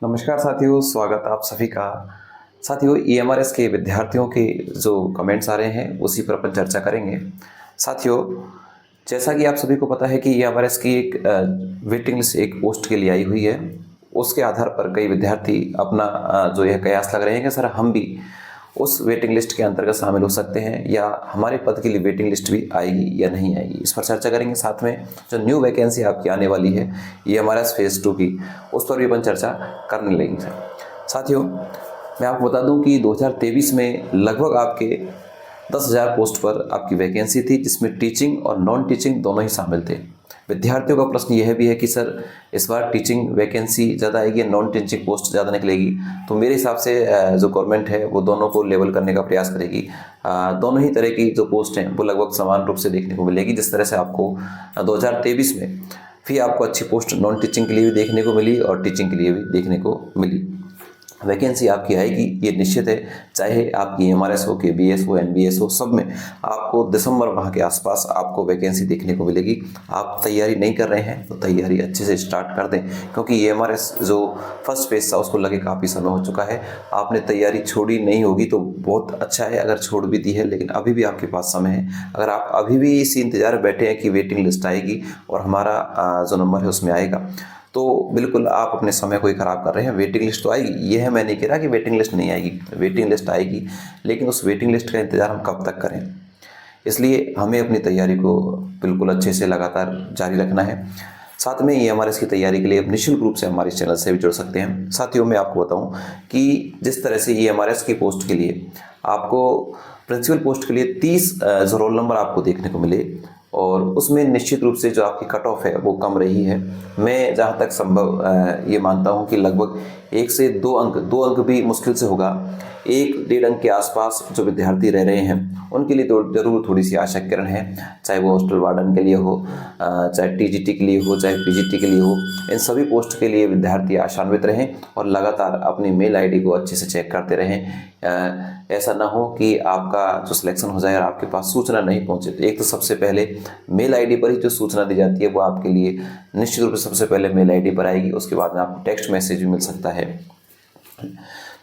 नमस्कार साथियों, स्वागत आप सभी का। साथियों, ईएमआरएस के विद्यार्थियों के जो कमेंट्स आ रहे हैं उसी पर अपन चर्चा करेंगे। साथियों, जैसा कि आप सभी को पता है कि ईएमआरएस की एक वेटिंग लिस्ट एक पोस्ट के लिए आई हुई है। उसके आधार पर कई विद्यार्थी अपना जो यह कयास लग रहे हैं कि सर हम भी उस वेटिंग लिस्ट के अंतर्गत शामिल हो सकते हैं या हमारे पद के लिए वेटिंग लिस्ट भी आएगी या नहीं आएगी, इस पर चर्चा करेंगे। साथ में जो न्यू वैकेंसी आपकी आने वाली है ईएमआरएस फेज़ 2 की, उस पर भी अपन चर्चा करने लगेंगे। साथियों, मैं आपको बता दूं कि 2023 में लगभग आपके 10,000 पोस्ट पर आपकी वैकेंसी थी, जिसमें टीचिंग और नॉन टीचिंग दोनों ही शामिल थे। विद्यार्थियों का प्रश्न यह भी है कि सर इस बार टीचिंग वैकेंसी ज़्यादा आएगी या नॉन टीचिंग पोस्ट ज़्यादा निकलेगी। तो मेरे हिसाब से जो गवर्नमेंट है वो दोनों को लेवल करने का प्रयास करेगी। दोनों ही तरह की जो पोस्ट हैं वो लगभग समान रूप से देखने को मिलेगी। जिस तरह से आपको 2023 में भी आपको अच्छी पोस्ट नॉन टीचिंग के लिए भी देखने को मिली और टीचिंग के लिए भी देखने को मिली। वैकेंसी आपकी आएगी, ये निश्चित है। चाहे आपकी एमआरएस हो, केबीएस हो, एनबीएस हो, सब में आपको दिसंबर माह के आसपास आपको वैकेंसी देखने को मिलेगी। आप तैयारी नहीं कर रहे हैं तो तैयारी अच्छे से स्टार्ट कर दें, क्योंकि एमआरएस जो फर्स्ट फेज था उसको लगे काफ़ी समय हो चुका है। आपने तैयारी छोड़ी नहीं होगी तो बहुत अच्छा है, अगर छोड़ भी दी है, लेकिन अभी भी आपके पास समय है। अगर आप अभी भी इसी इंतजार में बैठे हैं कि वेटिंग लिस्ट आएगी और हमारा जो नंबर है उसमें आएगा, तो बिल्कुल आप अपने समय को ही ख़राब कर रहे हैं। वेटिंग लिस्ट तो आएगी, ये है, मैं नहीं कह रहा कि वेटिंग लिस्ट नहीं आएगी, वेटिंग लिस्ट आएगी, लेकिन उस वेटिंग लिस्ट का इंतज़ार हम कब तक करें। इसलिए हमें अपनी तैयारी को बिल्कुल अच्छे से लगातार जारी रखना है। साथ में ईएमआरएस की तैयारी के लिए आप निःशुल्क रूप से हमारे चैनल से भी जुड़ सकते हैं। साथियों, मैं आपको बताऊं कि जिस तरह से ईएमआरएस की पोस्ट के लिए आपको प्रिंसिपल पोस्ट के लिए 30 जो रोल नंबर आपको देखने को मिले, और उसमें निश्चित रूप से जो आपकी कट ऑफ है वो कम रही है। मैं जहाँ तक संभव ये मानता हूँ कि लगभग 1 से 2 अंक भी मुश्किल से होगा। 1-1.5 अंक के आसपास जो विद्यार्थी रह रहे हैं उनके लिए तो जरूर थोड़ी सी आशा किरण है, चाहे वो हॉस्टल वार्डन के लिए हो, चाहे टीजीटी के लिए हो, चाहे पीजीटी के लिए हो। इन सभी पोस्ट के लिए विद्यार्थी आशान्वित रहें और लगातार अपनी मेल आईडी को अच्छे से चेक करते रहें। ऐसा ना हो कि आपका जो सिलेक्शन हो जाए और आपके पास सूचना नहीं पहुंचे। तो एक तो सबसे पहले मेल आईडी पर ही जो सूचना दी जाती है वो आपके लिए निश्चित रूप से सबसे पहले मेल आईडी पर आएगी। उसके बाद में आपको टेक्स्ट मैसेज भी मिल सकता है।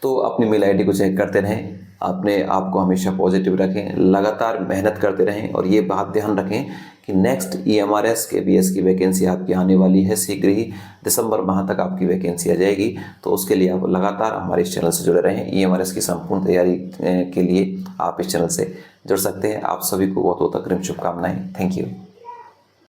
तो अपनी मेल आईडी को चेक करते रहें, अपने आप को हमेशा पॉजिटिव रखें, लगातार मेहनत करते रहें, और ये बात ध्यान रखें कि नेक्स्ट ईएमआरएस केबीएस की वैकेंसी आपकी आने वाली है शीघ्र ही। दिसंबर माह तक आपकी वैकेंसी आ जाएगी। तो उसके लिए आप लगातार हमारे इस चैनल से जुड़े रहें। ईएमआरएस की संपूर्ण तैयारी के लिए आप इस चैनल से जुड़ सकते हैं। आप सभी को बहुत बहुत अग्रिम शुभकामनाएं। Thank you.